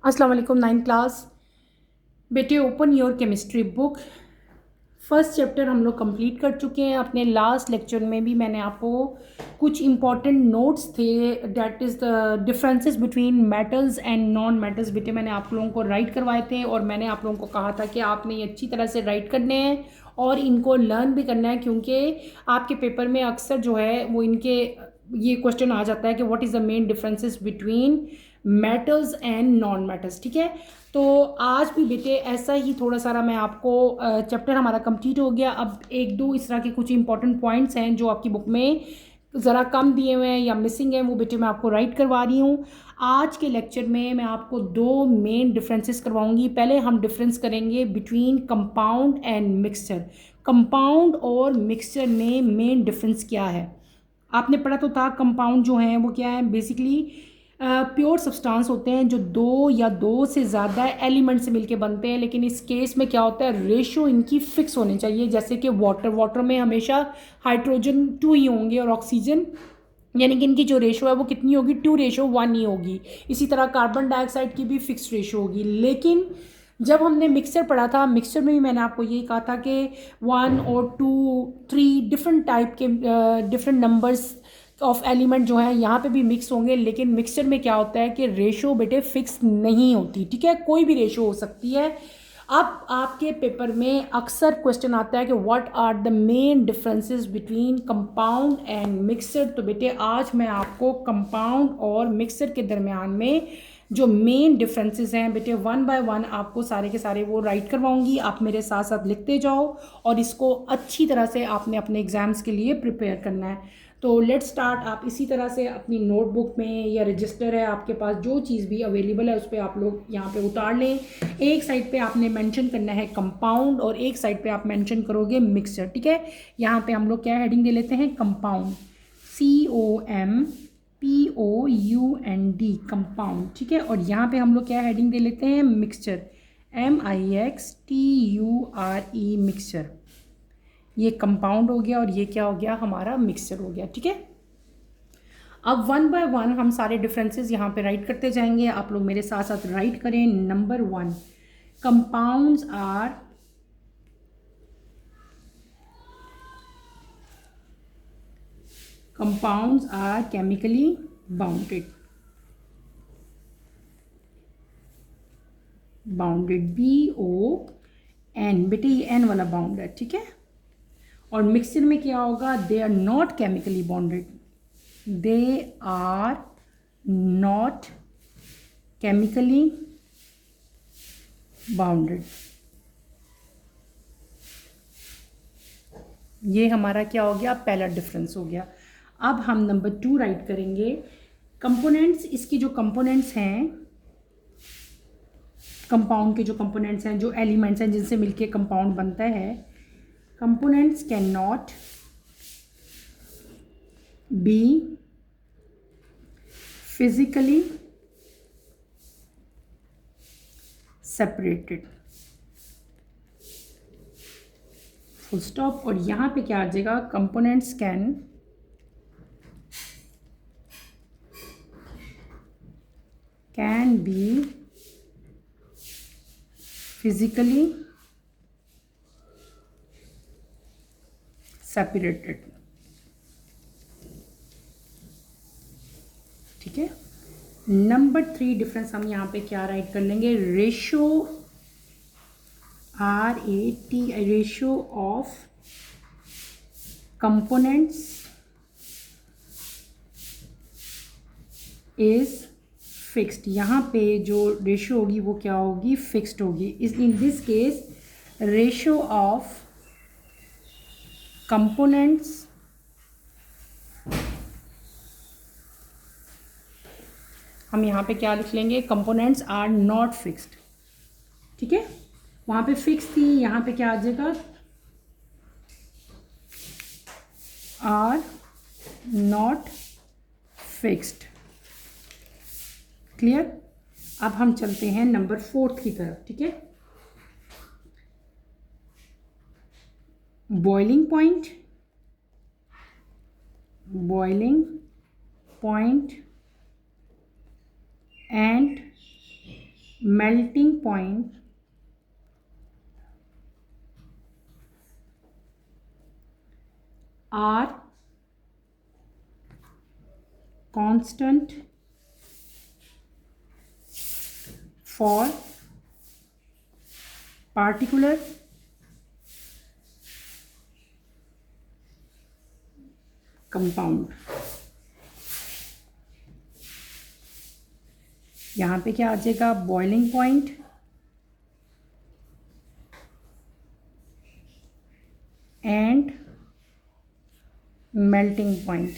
अस्सलाम वालेकुम। 9th class बेटे, open your chemistry book. First chapter हम लोग कंप्लीट कर चुके हैं। अपने लास्ट लेक्चर में भी मैंने आपको कुछ इंपॉर्टेंट नोट्स थे, that is the differences between metals and non metals. बेटे मैंने आप लोगों को राइट करवाए थे और मैंने आप लोगों को कहा था कि आपने ये अच्छी तरह से राइट करने हैं और इनको लर्न भी करना है, क्योंकि आपके पेपर में अक्सर जो है वो इनके ये क्वेश्चन आ जाता है कि what is the main differences between metals and non metals. ठीक है, तो आज भी बेटे ऐसा ही थोड़ा सारा मैं आपको चैप्टर हमारा कंप्लीट हो गया। अब एक दो इस तरह के कुछ इंपॉर्टेंट पॉइंट्स हैं जो आपकी बुक में ज़रा कम दिए हुए हैं या मिसिंग हैं, वो बेटे मैं आपको राइट करवा रही हूँ। आज के लेक्चर में मैं आपको दो मेन डिफरेंसेस करवाऊंगी। पहले हम डिफरेंस करेंगे between compound and mixture. Compound और मिक्सचर में मेन डिफरेंस क्या है, आपने पढ़ा तो था। कंपाउंड जो हैं वो क्या है, बेसिकली प्योर सब्सटेंस होते हैं जो दो या दो से ज़्यादा एलिमेंट से मिलके बनते हैं, लेकिन इस केस में क्या होता है, रेशो इनकी फिक्स होनी चाहिए। जैसे कि वाटर में हमेशा हाइड्रोजन 2 ही होंगे और ऑक्सीजन, यानी कि इनकी जो रेशो है वो कितनी होगी, 2:1 ही होगी। इसी तरह कार्बन डाइऑक्साइड की भी फिक्स रेशो होगी। लेकिन जब हमने मिक्सचर पढ़ा था, मिक्सचर में भी मैंने आपको यही कहा था कि 1 और 2 3 डिफरेंट टाइप के डिफरेंट नंबर्स ऑफ एलिमेंट जो है यहाँ पे भी मिक्स होंगे। लेकिन मिक्सचर में क्या होता है कि रेशो बेटे फिक्स नहीं होती। ठीक है, कोई भी रेशो हो सकती है। अब आपके पेपर में अक्सर क्वेश्चन आता है कि what are the main differences between compound and mixture. तो बेटे आज मैं आपको कंपाउंड और मिक्सचर के दरमियान में जो मेन डिफरेंसेस हैं बेटे वन बाय वन आपको सारे के सारे वो राइट करवाऊंगी। आप मेरे साथ साथ लिखते जाओ और इसको अच्छी तरह से आपने अपने एग्जाम्स के लिए प्रिपेयर करना है। तो लेट्स स्टार्ट। आप इसी तरह से अपनी नोटबुक में या रजिस्टर है आपके पास, जो चीज़ भी अवेलेबल है उस पर आप लोग यहाँ पे उतार लें। एक साइड पे आपने मेंशन करना है कंपाउंड और एक साइड पे आप मेंशन करोगे मिक्सचर। ठीक है, यहाँ पे हम लोग क्या हेडिंग दे लेते हैं, कंपाउंड, COMPOUND, कंपाउंड। ठीक है, और यहाँ पे हम लोग क्या हेडिंग दे लेते हैं, मिक्सचर, MIXTURE, मिक्सचर। ये कंपाउंड हो गया और ये क्या हो गया, हमारा मिक्सचर हो गया। ठीक है, अब वन बाय वन हम सारे डिफरेंसेस यहाँ पे राइट करते जाएंगे। आप लोग मेरे साथ साथ राइट करें। Number 1, compounds are chemically bounded, BON, बेटे ये N वाला बाउंड है। ठीक है, और मिक्सचर में क्या होगा, they are not chemically bonded, they are not chemically bounded. ये हमारा क्या हो गया, पहला डिफरेंस हो गया। अब हम नंबर 2 राइट करेंगे। कंपोनेंट्स, इसकी जो कंपोनेंट्स हैं, कंपाउंड के जो कंपोनेंट्स हैं, जो एलिमेंट्स हैं जिनसे मिलके कंपाउंड बनता है, components can not be physically separated, full stop. और यहाँ पे क्या आ जाएगा, components can be physically separated. ठीक है, नंबर 3 डिफरेंस हम यहाँ पे क्या राइट कर लेंगे, ratio, RAT, ratio of components is fixed. यहाँ पे जो रेशो होगी वो क्या होगी, फिक्स्ड होगी। In this case ratio of components हम यहाँ पे क्या लिख लेंगे, कंपोनेंट्स आर नॉट फिक्स्ड। ठीक है, वहाँ पे फिक्स थी, यहाँ पे क्या आ जाएगा, आर नॉट फिक्स्ड। क्लियर। अब हम चलते हैं नंबर 4 की तरफ। ठीक है, boiling point, and melting point are constant for particular compound। यहाँ पे क्या आ जाएगा, boiling point and melting point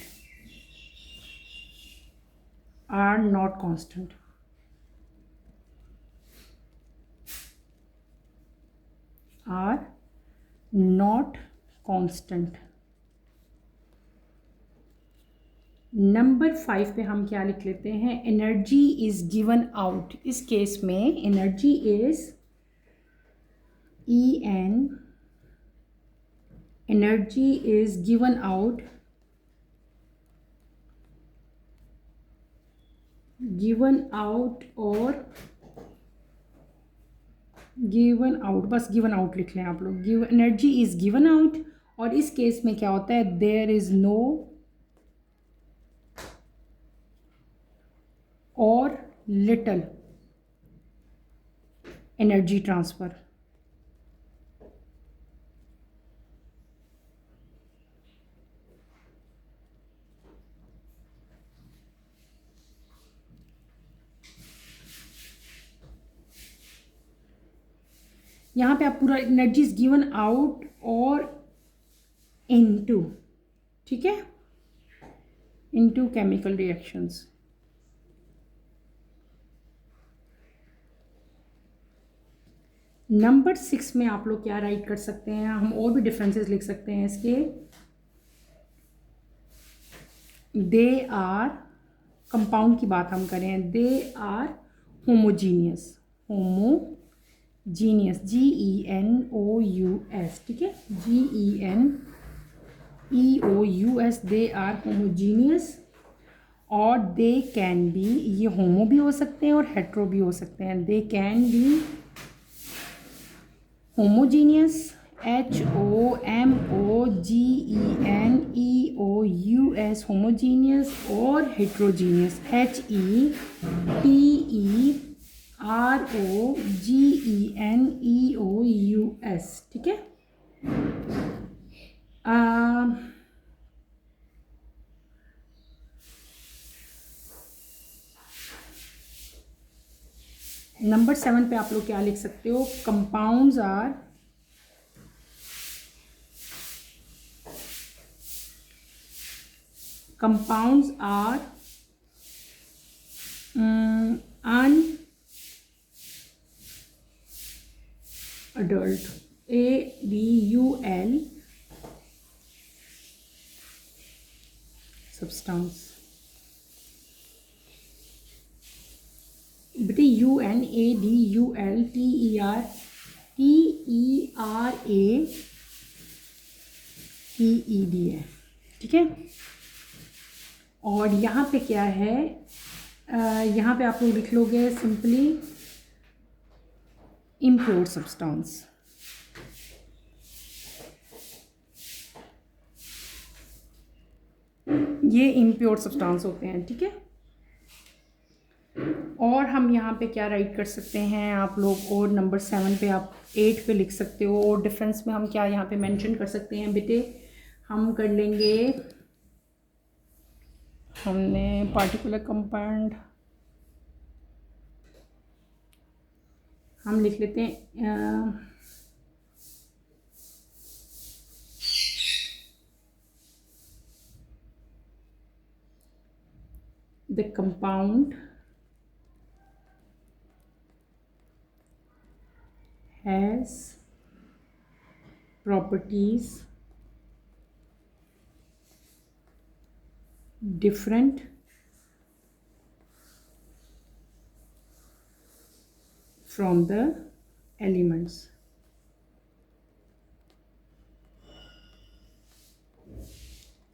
are not constant। are not constant। Number 5 पे हम क्या लिख लेते हैं, एनर्जी इज गिवन आउट। इस केस में energy is EN, energy is given out, और गिवन आउट, बस गिवन आउट लिख लें आप लोग। एनर्जी इज गिवन आउट, और इस केस में क्या होता है, देयर इज नो और लिटल एनर्जी ट्रांसफर। यहाँ पे आप पूरा एनर्जी इज गिवन आउट और इनटू, ठीक है, इनटू केमिकल रिएक्शंस। नंबर 6 में आप लोग क्या राइट कर सकते हैं, हम और भी डिफरेंसेस लिख सकते हैं इसके। दे आर, कंपाउंड की बात हम करें, they are homogeneous, homogeneous, GENOUS, ठीक है, GENEOUS, दे आर होमोजीनियस। और दे कैन बी, ये होमो भी हो सकते हैं और हेट्रो भी हो सकते हैं। They can be homogeneous, HOMOGENEOUS, homogeneous, और हेट्रोजीनियस, HETEROGENEOUS, ठीक है। नंबर 7 पे आप लोग क्या लिख सकते हो, कंपाउंड्स आर अनअडल्ट, ADUL सब्सटेंस। बेटे UNADULTERATED है, ठीक है। और यहाँ पे क्या है, यहाँ पे आप लोग लिख लोगे सिंपली इम्प्योर सब्सटेंस। ये इम्प्योर सब्सटेंस होते हैं, ठीक है। और हम यहाँ पे क्या राइट कर सकते हैं आप लोग, और नंबर 7 पे आप 8 पे लिख सकते हो। और डिफरेंस में हम क्या यहाँ पे मेंशन कर सकते हैं बेटे, हम कर लेंगे, हमने पार्टिकुलर कंपाउंड हम लिख लेते हैं the compound has properties different from the elements।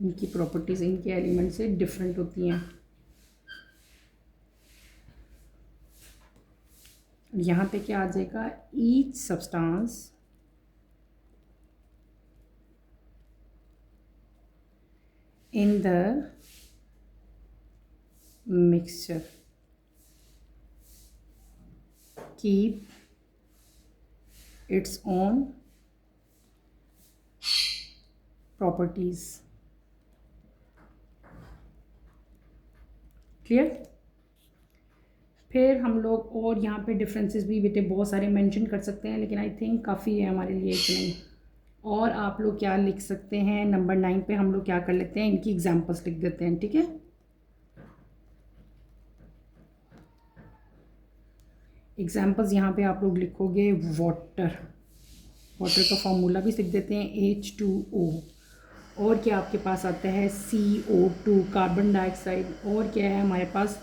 इनकी प्रॉपर्टीज इनके एलिमेंट से डिफरेंट होती हैं। यहाँ पे क्या आ जाएगा, each substance in the mixture keep its own properties. Clear. फिर हम लोग और यहाँ पे डिफरेंसेस भी बेटे बहुत सारे मेंशन कर सकते हैं, लेकिन आई थिंक काफ़ी है हमारे लिए इतना ही। और आप लोग क्या लिख सकते हैं, नंबर 9 पे हम लोग क्या कर लेते हैं, इनकी एग्जांपल्स लिख देते हैं, ठीक है। एग्जाम्पल्स यहाँ पे आप लोग लिखोगे वाटर, वाटर का फॉर्मूला भी लिख देते हैं H2O। और क्या आपके पास आता है CO2 कार्बन डाइऑक्साइड। और क्या है हमारे पास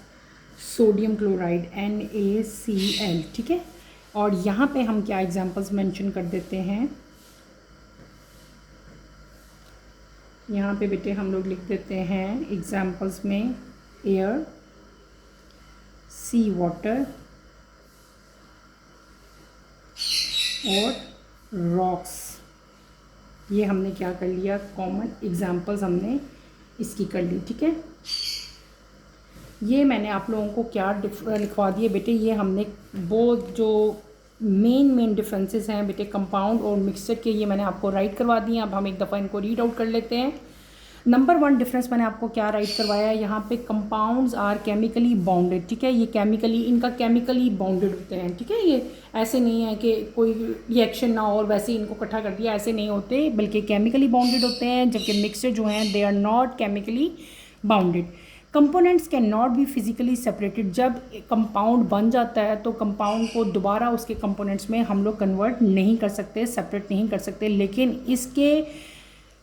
सोडियम क्लोराइड NaCl, ठीक है। और यहाँ पे हम क्या एग्जाम्पल्स मेंशन कर देते हैं, यहाँ पे बेटे हम लोग लिख देते हैं एग्जाम्पल्स में एयर, सी वाटर और रॉक्स। ये हमने क्या कर लिया, कॉमन एग्जाम्पल्स हमने इसकी कर ली, ठीक है। ये मैंने आप लोगों को क्या लिखवा दिए बेटे, ये हमने वो जो मेन डिफरेंसेस हैं बेटे कंपाउंड और मिक्सचर के, ये मैंने आपको राइट करवा दिए। अब हम एक दफ़ा इनको रीड आउट कर लेते हैं। नंबर 1 डिफरेंस मैंने आपको क्या राइट करवाया है, यहाँ पे कंपाउंड्स आर केमिकली बाउंडेड, ठीक है। ये केमिकली, इनका केमिकली बाउंडेड होते हैं, ठीक है। ये ऐसे नहीं है कि कोई रिएक्शन ना हो और वैसे ही इनको इकट्ठा कर दिया, ऐसे नहीं होते, बल्कि केमिकली बाउंडेड होते हैं। जबकि मिक्सचर जो हैं they are not chemically bounded. Components can not be physically separated. जब कंपाउंड बन जाता है तो कंपाउंड को दोबारा उसके कंपोनेंट्स में हम लोग कन्वर्ट नहीं कर सकते, सेपरेट नहीं कर सकते। लेकिन इसके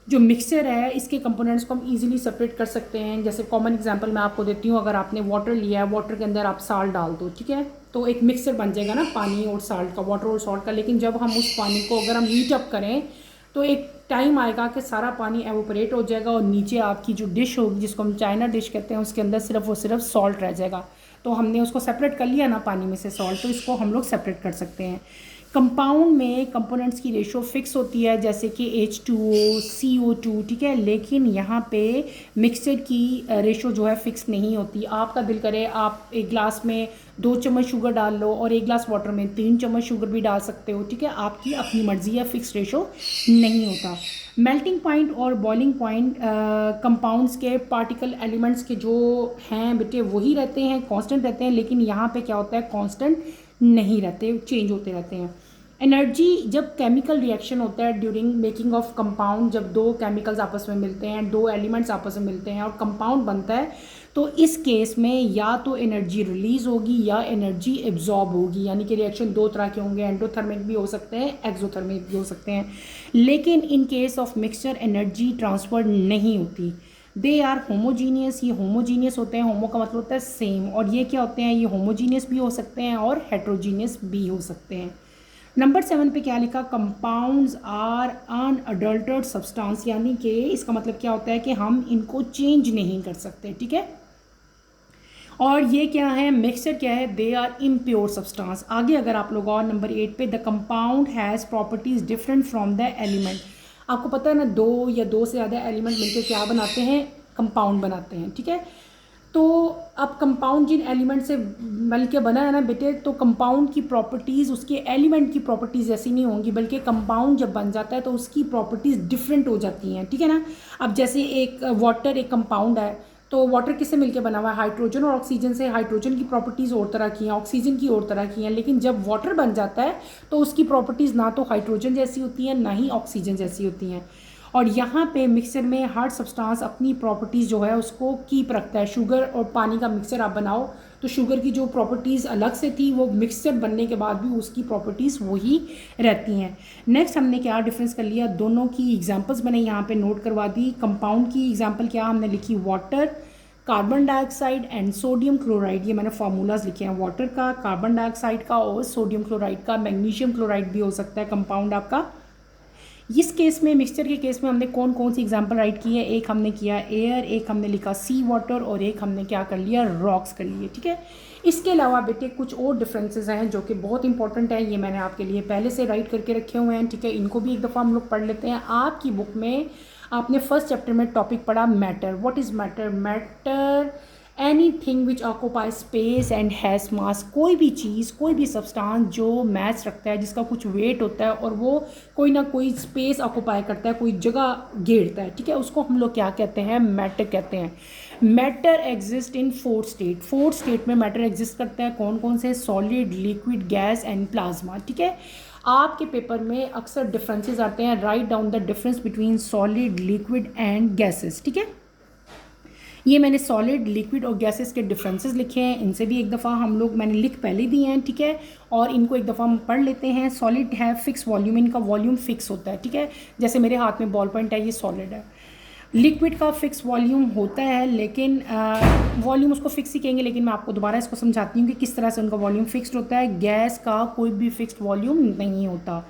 जो मिक्सचर है, इसके कंपोनेंट्स को हम इजीली सेपरेट कर सकते हैं। जैसे कॉमन एग्जांपल मैं आपको देती हूँ, अगर आपने वाटर लिया है, वाटर के अंदर आप साल्ट डाल दो, ठीक है, तो एक मिक्सचर बन जाएगा ना पानी और साल्ट का, वाटर और सॉल्ट का। लेकिन जब हम उस पानी को अगर हम हीट अप करें तो एक टाइम आएगा कि सारा पानी एवोपरेट हो जाएगा और नीचे आपकी जो डिश होगी, जिसको हम चाइना डिश कहते हैं, उसके अंदर सिर्फ और सिर्फ सॉल्ट रह जाएगा। तो हमने उसको सेपरेट कर लिया ना पानी में से सॉल्ट, तो इसको हम लोग सेपरेट कर सकते हैं। कंपाउंड में कंपोनेंट्स की रेशो फिक्स होती है, जैसे कि H2O, CO2, ठीक है। लेकिन यहाँ पे मिक्सचर की रेशो जो है फिक्स नहीं होती। आपका दिल करे आप एक गिलास में 2 चम्मच शुगर डाल लो और एक गिलास वाटर में 3 चम्मच शुगर भी डाल सकते हो, ठीक है। आपकी अपनी मर्जी है, फिक्स रेशो नहीं होता। मेल्टिंग पॉइंट और बॉइलिंग पॉइंट कंपाउंड्स के पार्टिकल एलिमेंट्स के जो हैं बेटे वही रहते हैं, कांस्टेंट रहते हैं। लेकिन यहाँ पे क्या होता है, कांस्टेंट नहीं रहते, चेंज होते रहते हैं। एनर्जी, जब केमिकल रिएक्शन होता है ड्यूरिंग मेकिंग ऑफ कंपाउंड, जब 2 केमिकल्स आपस में मिलते हैं, 2 एलिमेंट्स आपस में मिलते हैं और कंपाउंड बनता है, तो इस केस में या तो एनर्जी रिलीज होगी या एनर्जी एब्जॉर्ब होगी। यानी कि रिएक्शन 2 तरह के होंगे, एंडोथर्मिक भी हो सकते हैं, एक्सोथर्मिक भी हो सकते हैं। लेकिन in case of mixture energy transfer नहीं होती। दे आर होमोजीनियस, ये होमोजीनियस होते हैं, होमो का मतलब होता है सेम, और ये क्या होते हैं, ये होमोजीनियस भी हो सकते हैं और हेट्रोजीनियस भी हो सकते हैं। नंबर 7 पे क्या लिखा, कंपाउंड्स आर अनअडल्टर्ड सब्सटेंस, यानी कि इसका मतलब क्या होता है कि हम इनको चेंज नहीं कर सकते, ठीक है। और ये क्या है, मिक्सचर क्या है, दे आर इम्प्योर सब्सटेंस। आगे अगर आप लोग और नंबर 8 पे, the compound has properties different from the element. आपको पता है ना, 2 या 2 से ज़्यादा एलिमेंट मिलकर क्या बनाते हैं, कंपाउंड बनाते हैं, ठीक है। तो अब कंपाउंड जिन एलिमेंट से मिल के बना है ना बेटे, तो कंपाउंड की प्रॉपर्टीज़ उसके एलिमेंट की प्रॉपर्टीज़ ऐसी नहीं होंगी, बल्कि कंपाउंड जब बन जाता है तो उसकी प्रॉपर्टीज़ डिफरेंट हो जाती हैं, ठीक है ना। अब जैसे एक वाटर एक कंपाउंड है, तो वाटर किससे मिलकर बना हुआ है, हाइड्रोजन और ऑक्सीजन से। हाइड्रोजन की प्रॉपर्टीज़ और तरह की हैं, ऑक्सीजन की और तरह की हैं। लेकिन जब वाटर बन जाता है तो उसकी प्रॉपर्टीज़ ना तो हाइड्रोजन जैसी होती हैं, ना ही ऑक्सीजन जैसी होती हैं। और यहाँ पे मिक्सचर में हर सब्सटेंस अपनी प्रॉपर्टीज़ जो है उसको कीप रखता है। शुगर और पानी का मिक्सचर आप बनाओ तो शुगर की जो प्रॉपर्टीज़ अलग से थी, वो मिक्सचर बनने के बाद भी उसकी प्रॉपर्टीज़ वही रहती हैं। नेक्स्ट हमने क्या डिफरेंस कर लिया, दोनों की एग्जांपल्स मैंने यहाँ पे नोट करवा दी। कंपाउंड की एग्जांपल क्या हमने लिखी, water, carbon dioxide and sodium chloride. ये मैंने फार्मूलाज लिखे हैं, वाटर का, कार्बन डाइऑक्साइड का और सोडियम क्लोराइड का। मैग्नीशियम क्लोराइड भी हो सकता है कंपाउंड आपका। इस केस में, मिक्सचर के केस में हमने कौन कौन सी एग्जांपल राइट की है? एक हमने किया एयर, एक हमने लिखा सी वाटर, और एक हमने क्या कर लिया? रॉक्स कर लिए। ठीक है, इसके अलावा बेटे कुछ और डिफरेंसेस हैं जो कि बहुत इंपॉर्टेंट है, ये मैंने आपके लिए पहले से राइट करके रखे हुए हैं। ठीक है, इनको भी एक दफ़ा हम लोग पढ़ लेते हैं। आपकी बुक में आपने फर्स्ट चैप्टर में टॉपिक पढ़ा matter. What is matter? Matter any thing which occupy space and has मास। कोई भी चीज़, कोई भी सब्सटेंस जो मैस रखता है, जिसका कुछ वेट होता है और वो कोई ना कोई स्पेस ऑक्यूपाई करता है, कोई जगह घेरता है। ठीक है, उसको हम लोग क्या कहते हैं? मैटर कहते हैं। Matter exist in 4 state. 4 state में मैटर एग्जिस्ट करता है। कौन कौन से? Solid, liquid, gas and plasma. ठीक है, आपके पेपर में अक्सर डिफरेंसेस आते हैं। Write down the difference between solid, liquid and gases. ठीक है, ये मैंने सॉलिड, लिक्विड और गैसेस के डिफरेंसेस लिखे हैं। इनसे भी एक दफ़ा हम लोग, मैंने लिख पहले दिए हैं। ठीक है, और इनको एक दफ़ा हम पढ़ लेते हैं। सॉलिड है फिक्स वॉल्यूम, इनका वॉल्यूम फिक्स होता है। ठीक है, जैसे मेरे हाथ में बॉल पॉइंट है, ये सॉलिड है। लिक्विड का फिक्स वॉल्यूम होता है, लेकिन वॉल्यूम उसको फिक्स ही कहेंगे, लेकिन मैं आपको दोबारा इसको समझाती हूँ कि किस तरह से उनका वॉल्यूम फिक्स्ड होता है। गैस का कोई भी फिक्स्ड वॉल्यूम नहीं होता।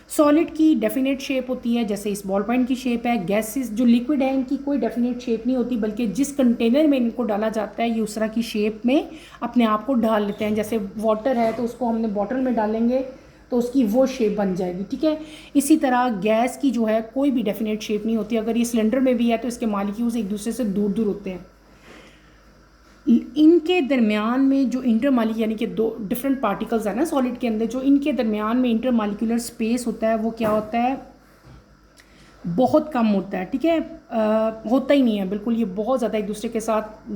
सॉलिड की डेफिनेट शेप होती है, जैसे इस बॉल पॉइंट की शेप है। गैसेस जो लिक्विड है, इनकी कोई डेफिनेट शेप नहीं होती, बल्कि जिस कंटेनर में इनको डाला जाता है, ये उस तरह की शेप में अपने आप को ढाल लेते हैं। जैसे वाटर है तो उसको हमने बॉटल में डालेंगे तो उसकी वो शेप बन जाएगी। ठीक है, इसी तरह गैस की जो है कोई भी डेफिनेट शेप नहीं होती। अगर ये सिलेंडर में भी है तो इसके मॉलिक्यूल्स एक दूसरे से दूर दूर होते हैं। इनके दरमियान में जो इंटरमालिक, यानी कि दो डिफरेंट पार्टिकल्स हैं ना सॉलिड के अंदर, जो इनके दरमियान में इंटरमालिक्यूलर स्पेस होता है, वो क्या होता है? बहुत कम होता है। ठीक है, होता ही नहीं है बिल्कुल, ये बहुत ज़्यादा एक दूसरे के साथ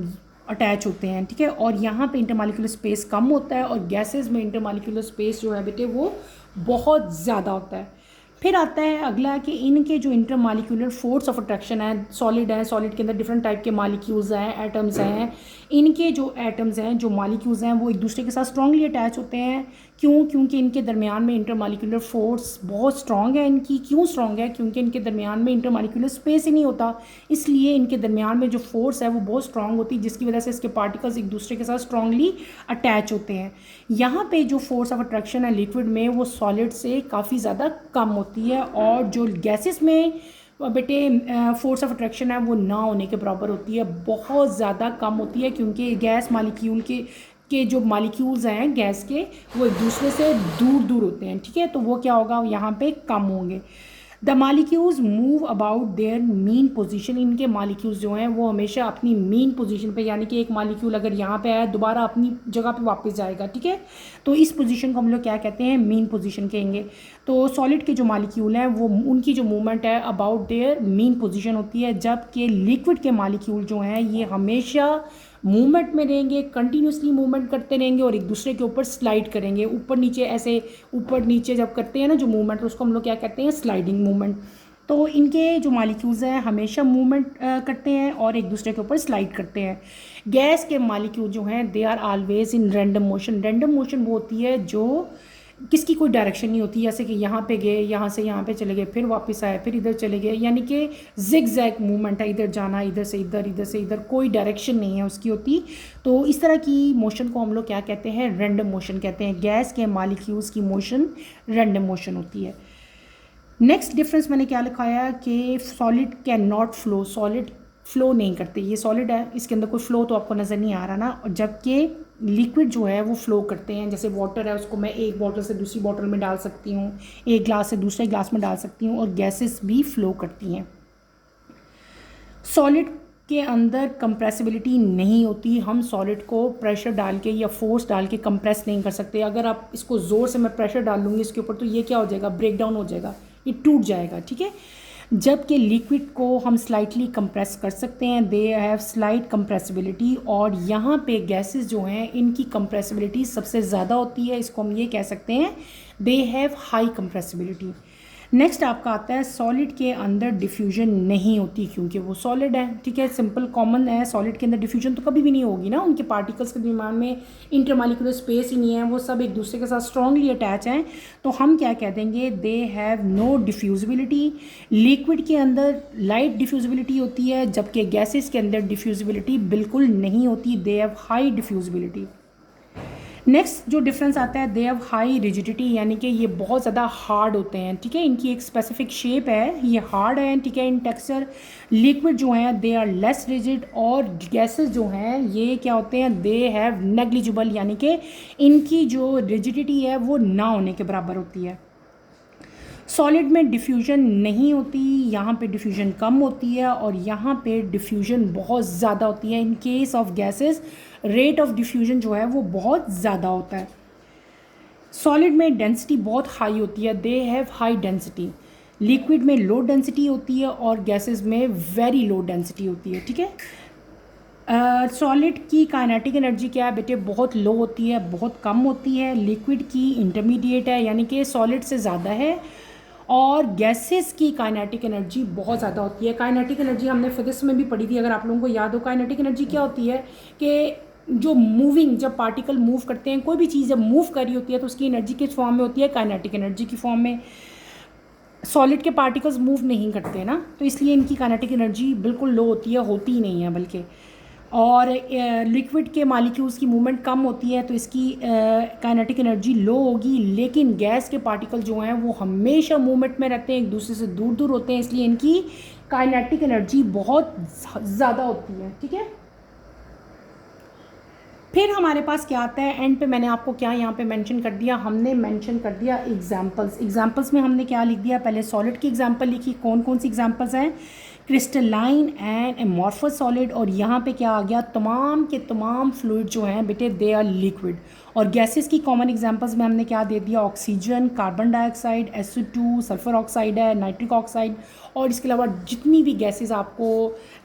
अटैच होते हैं। ठीक है, और यहाँ पे इंटरमालिक्यूलर स्पेस कम होता है, और गैसेस में इंटरमालिक्यूलर स्पेस जो है बेटे वो बहुत ज़्यादा होता है। फिर आता है अगला कि इनके जो इंटरमालिक्यूलर फोर्स ऑफ अट्रैक्शन है। सॉलिड है, सॉलिड के अंदर डिफरेंट टाइप के मालिक्यूल्स हैं, एटम्स हैं। इनके जो एटम्स हैं, जो मालिक्यूल्स हैं, वो एक दूसरे के साथ स्ट्रांगली अटैच होते हैं। क्यों? क्योंकि इनके दरमियान में इंटरमालिक्यूलर फोर्स बहुत स्ट्रांग है इनकी। क्यों स्ट्रांग है? क्योंकि इनके दरमियान में इंटरमालिक्यूलर स्पेस ही नहीं होता, इसलिए इनके दरमियान में जो फोर्स है वो बहुत स्ट्रांग होती है, जिसकी वजह से इसके पार्टिकल्स एक दूसरे के साथ स्ट्रांगली अटैच होते हैं। यहाँ पे जो फोर्स ऑफ अट्रैक्शन है लिक्विड में, वो सॉलिड से काफ़ी ज़्यादा कम होती है, और जो गैसेस में बेटे फोर्स ऑफ अट्रैक्शन है वो ना होने के बराबर होती है, बहुत ज़्यादा कम होती है। क्योंकि गैस मालिक्यूल के जो मालिक्यूल्स हैं गैस के, वो एक दूसरे से दूर दूर होते हैं। ठीक है, तो वो क्या होगा? यहाँ पे कम होंगे। The molecules move about their mean position. इनके मालिक्यूल्स जो हैं वो हमेशा अपनी मीन पोजीशन पे, यानी कि एक मालिक्यूल अगर यहाँ पे आया, दोबारा अपनी जगह पे वापस जाएगा। ठीक है, तो इस पोजीशन को हम लोग क्या कहते हैं? मीन पोजीशन कहेंगे। तो सॉलिड के जो मालिक्यूल हैं वो, उनकी जो मूवमेंट है अबाउट देयर मीन पोजीशन होती है, जबकि लिक्विड के मालिक्यूल जो हैं ये हमेशा मूवमेंट में रहेंगे, कंटिन्यूसली मूवमेंट करते रहेंगे और एक दूसरे के ऊपर स्लाइड करेंगे। ऊपर नीचे, ऐसे ऊपर नीचे जब करते हैं ना जो मूवमेंट, उसको हम लोग क्या कहते हैं? Sliding movement. तो इनके जो मालिक्यूल्स हैं हमेशा मूवमेंट करते हैं और एक दूसरे के ऊपर स्लाइड करते हैं। गैस के मालिक्यूल जो हैं they are always in random motion. Random motion वो होती है जो किसकी कोई डायरेक्शन नहीं होती, जैसे कि यहाँ पे गए, यहाँ से यहाँ पे चले गए, फिर वापस आए, फिर इधर चले गए, यानी कि जिग जैग मूवमेंट है, इधर जाना, इधर से इधर, इधर से इधर, कोई डायरेक्शन नहीं है उसकी होती। तो इस तरह की मोशन को हम लोग क्या कहते हैं? रैंडम मोशन कहते हैं। गैस के मालिक्यूल्स की मोशन रैंडम मोशन होती है। नेक्स्ट डिफरेंस मैंने क्या लिखाया कि solid can not flow. Solid flow नहीं करते। ये सॉलिड है, इसके अंदर कोई फ्लो तो आपको नज़र नहीं आ रहा ना, और जबकि लिक्विड जो है वो फ्लो करते हैं। जैसे वाटर है, उसको मैं एक बॉटल से दूसरी बॉटल में डाल सकती हूँ, एक ग्लास से दूसरे ग्लास में डाल सकती हूँ, और गैसेस भी फ्लो करती हैं। सॉलिड के अंदर कंप्रेसिबिलिटी नहीं होती। हम सॉलिड को प्रेशर डाल के या फोर्स डाल के कंप्रेस नहीं कर सकते। अगर आप इसको ज़ोर से मैं प्रेशर डाल लूँगी इसके ऊपर, तो ये क्या हो जाएगा? ब्रेक डाउन हो जाएगा, ये टूट जाएगा। ठीक है, जबकि लिक्विड को हम स्लाइटली कंप्रेस कर सकते हैं, दे हैव स्लाइट कंप्रेसिबिलिटी। और यहाँ पे गैसेस जो हैं इनकी कंप्रेसिबिलिटी सबसे ज़्यादा होती है, इसको हम ये कह सकते हैं they have high compressibility. Next आपका आता है सॉलिड के अंदर डिफ्यूजन नहीं होती, क्योंकि वो सॉलिड है। ठीक है, सिंपल कॉमन है, सॉलिड के अंदर डिफ्यूजन तो कभी भी नहीं होगी ना, उनके पार्टिकल्स के दरमियान में इंटरमालिक्यूलर स्पेस ही नहीं है, वो सब एक दूसरे के साथ स्ट्रांगली अटैच हैं। तो हम क्या कह देंगे? They have no diffusibility. Liquid के अंदर लाइट डिफ्यूजिबिलिटी होती है, जबकि गैसेस के अंदर डिफ्यूजिबिलिटी बिल्कुल नहीं होती, they have high diffusibility. Next जो डिफरेंस आता है, दे हैव हाई रिजिडिटी, यानी कि ये बहुत ज़्यादा हार्ड होते हैं, ठीक है, इनकी एक स्पेसिफिक शेप है, ये हार्ड है, ठीक है, इन टेक्सचर। लिक्विड जो हैं दे आर लेस रिजिड, और गैसेस जो हैं ये क्या होते हैं, दे हैव नेग्लिजिबल, यानी कि इनकी जो रिजिडिटी है वो ना होने के बराबर होती है। सॉलिड में डिफ्यूजन नहीं होती, यहाँ पे डिफ्यूजन कम होती है, और यहाँ पे डिफ्यूजन बहुत ज़्यादा होती है। In case of gases rate of diffusion जो है वो बहुत ज़्यादा होता है। सॉलिड में डेंसिटी बहुत हाई होती है, they have high density. Liquid में लो डेंसिटी होती है, और गैसेस में वेरी लो डेंसिटी होती है, ठीक है। सॉलिड की काइनेटिक एनर्जी क्या है बेटे, बहुत लो होती है, बहुत कम होती है। लिक्विड की इंटरमीडिएट है, यानी कि सॉलिड से ज़्यादा है। और गैसेस की काइनेटिक एनर्जी बहुत ज़्यादा होती है। काइनेटिक एनर्जी हमने फिजिक्स में भी पढ़ी थी, अगर आप लोगों को याद हो। काइनेटिक एनर्जी क्या होती है कि जो मूविंग, जब पार्टिकल मूव करते हैं, कोई भी चीज़ जब मूव कर रही होती है तो उसकी एनर्जी किस फॉर्म में होती है, काइनेटिक एनर्जी की फॉर्म में। सॉलिड के पार्टिकल्स मूव नहीं करते ना, तो इसलिए इनकी काइनेटिक एनर्जी बिल्कुल लो होती है, होती ही नहीं है बल्कि। और लिक्विड के मालिक्यूल्स की मूवमेंट कम होती है, तो इसकी काइनेटिक एनर्जी लो होगी। लेकिन गैस के पार्टिकल जो हैं वो हमेशा मूवमेंट में रहते हैं, एक दूसरे से दूर दूर होते हैं, इसलिए इनकी काइनेटिक एनर्जी बहुत ज़्यादा होती है, ठीक है। फिर हमारे पास क्या आता है एंड पे, मैंने आपको क्या यहाँ पे मेंशन कर दिया, हमने मेंशन कर दिया एग्जांपल्स। एग्जांपल्स में हमने क्या लिख दिया, पहले सॉलिड की एग्जांपल लिखी। कौन कौन सी एग्जांपल्स हैं, क्रिस्टलाइन एंड एमॉर्फस सॉलिड। और यहाँ पे क्या आ गया, तमाम के तमाम फ्लूइड जो हैं बेटे दे आर लिक्विड। और गैसेस की कॉमन एग्जांपल्स में हमने क्या दे दिया, oxygen, carbon dioxide, SO2, sulphur oxide है, नाइट्रिक ऑक्साइड। और इसके अलावा जितनी भी गैसेस आपको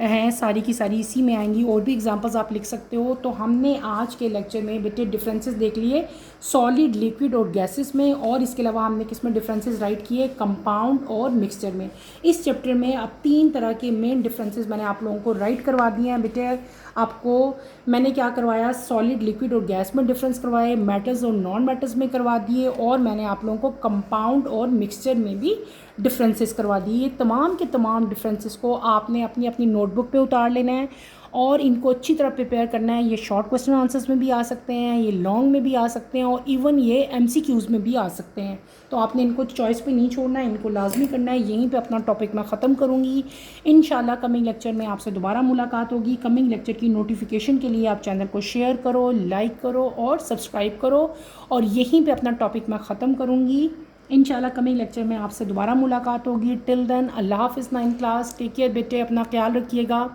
हैं सारी की सारी इसी में आएंगी। और भी एग्जांपल्स आप लिख सकते हो। तो हमने आज के लेक्चर में बेटे डिफरेंसेस देख लिए सॉलिड, लिक्विड और गैसेस में। और इसके अलावा हमने किस में डिफरेंसेस राइट किए, कंपाउंड और मिक्सचर में। इस चैप्टर में अब 3 तरह के मेन डिफरेंसेस मैंने आप लोगों को राइट करवा दिए हैं बेटे। आपको मैंने क्या करवाया, सॉलिड, लिक्विड और गैस में डिफरेंस करवाए, मेटल्स और नॉन मेटल्स में करवा दिए, और मैंने आप लोगों को कंपाउंड और मिक्सचर में भी डिफरेंसेस करवा दिए। तमाम के तमाम डिफरेंसेस को आपने अपनी अपनी नोटबुक पे उतार लेना है और इनको अच्छी तरह प्रिपेयर करना है। ये शॉर्ट क्वेश्चन आंसर्स में भी आ सकते हैं, ये लॉन्ग में भी आ सकते हैं, और इवन ये MCQs में भी आ सकते हैं। तो आपने इनको चॉइस पे नहीं छोड़ना है, इनको लाजमी करना है। यहीं पे अपना टॉपिक मैं ख़त्म करूँगी। इंशाल्लाह कमिंग लेक्चर में आपसे दोबारा मुलाकात होगी। कमिंग लेक्चर की नोटिफिकेशन के लिए आप चैनल को शेयर करो, लाइक करो और सब्सक्राइब करो। और यहीं पर अपना टॉपिक मैं ख़त्म करूँगी। इंशाल्लाह कमिंग लेक्चर में आपसे दोबारा मुलाकात होगी। टिल देन अल्लाह हाफ़िज़ 9th क्लास, टेक केयर बेटे, अपना ख्याल रखिएगा।